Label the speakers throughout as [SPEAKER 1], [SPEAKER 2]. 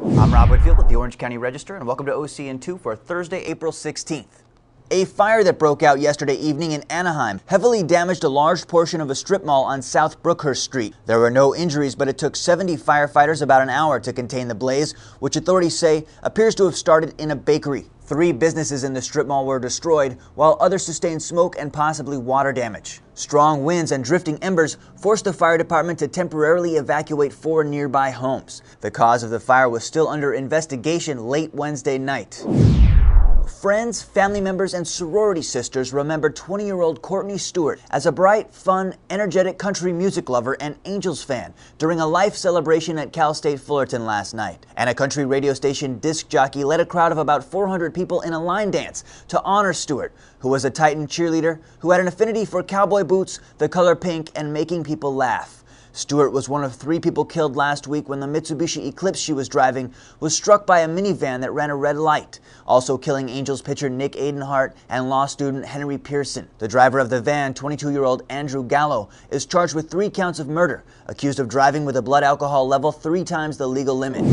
[SPEAKER 1] I'm Rob Whitfield with the Orange County Register, and welcome to OCN2 for Thursday, April 16th. A fire that broke out yesterday evening in Anaheim heavily damaged a large portion of a strip mall on South Brookhurst Street. There were no injuries, but it took 70 firefighters about an hour to contain the blaze, which authorities say appears to have started in a bakery. 3 businesses in the strip mall were destroyed, while others sustained smoke and possibly water damage. Strong winds and drifting embers forced the fire department to temporarily evacuate 4 nearby homes. The cause of the fire was still under investigation late Wednesday night. Friends, family members, and sorority sisters remember 20-year-old Courtney Stewart as a bright, fun, energetic country music lover and Angels fan during a life celebration at Cal State Fullerton last night. And a country radio station disc jockey led a crowd of about 400 people in a line dance to honor Stewart, who was a Titan cheerleader who had an affinity for cowboy boots, the color pink, and making people laugh. Stewart was one of 3 people killed last week when the Mitsubishi Eclipse she was driving was struck by a minivan that ran a red light, also killing Angels pitcher Nick Adenhart and law student Henry Pearson. The driver of the van, 22-year-old Andrew Gallo, is charged with 3 counts of murder, accused of driving with a blood alcohol level 3 times the legal limit.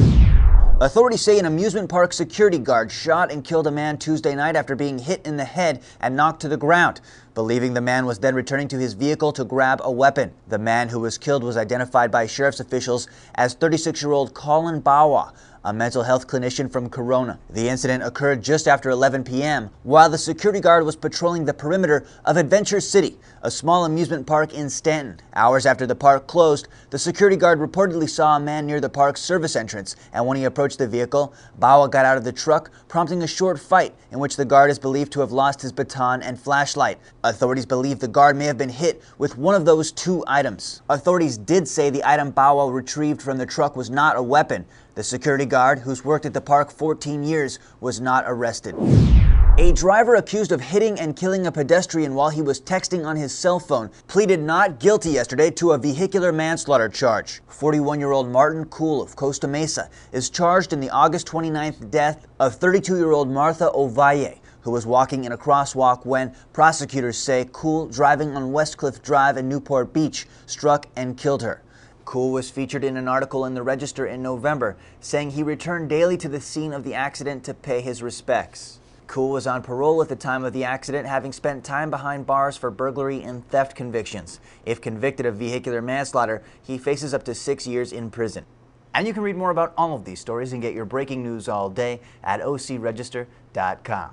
[SPEAKER 1] Authorities say an amusement park security guard shot and killed a man Tuesday night after being hit in the head and knocked to the ground, believing the man was then returning to his vehicle to grab a weapon. The man who was killed was identified by sheriff's officials as 36-year-old Colin Bawa, a mental health clinician from Corona. The incident occurred just after 11 p.m. while the security guard was patrolling the perimeter of Adventure City, a small amusement park in Stanton. Hours after the park closed, the security guard reportedly saw a man near the park's service entrance, and when he approached the vehicle, Bawa got out of the truck, prompting a short fight in which the guard is believed to have lost his baton and flashlight. Authorities believe the guard may have been hit with one of those 2 items. Authorities did say the item Bawa retrieved from the truck was not a weapon. The security guard, who's worked at the park 14 years, was not arrested. A driver accused of hitting and killing a pedestrian while he was texting on his cell phone pleaded not guilty yesterday to a vehicular manslaughter charge. 41-year-old Martin Kuhl of Costa Mesa is charged in the August 29th death of 32-year-old Martha Ovalle, who was walking in a crosswalk when prosecutors say Kuhl, driving on Westcliff Drive in Newport Beach, struck and killed her. Kuhl was featured in an article in the Register in November, saying he returned daily to the scene of the accident to pay his respects. Kuhl was on parole at the time of the accident, having spent time behind bars for burglary and theft convictions. If convicted of vehicular manslaughter, he faces up to 6 years in prison. And you can read more about all of these stories and get your breaking news all day at ocregister.com.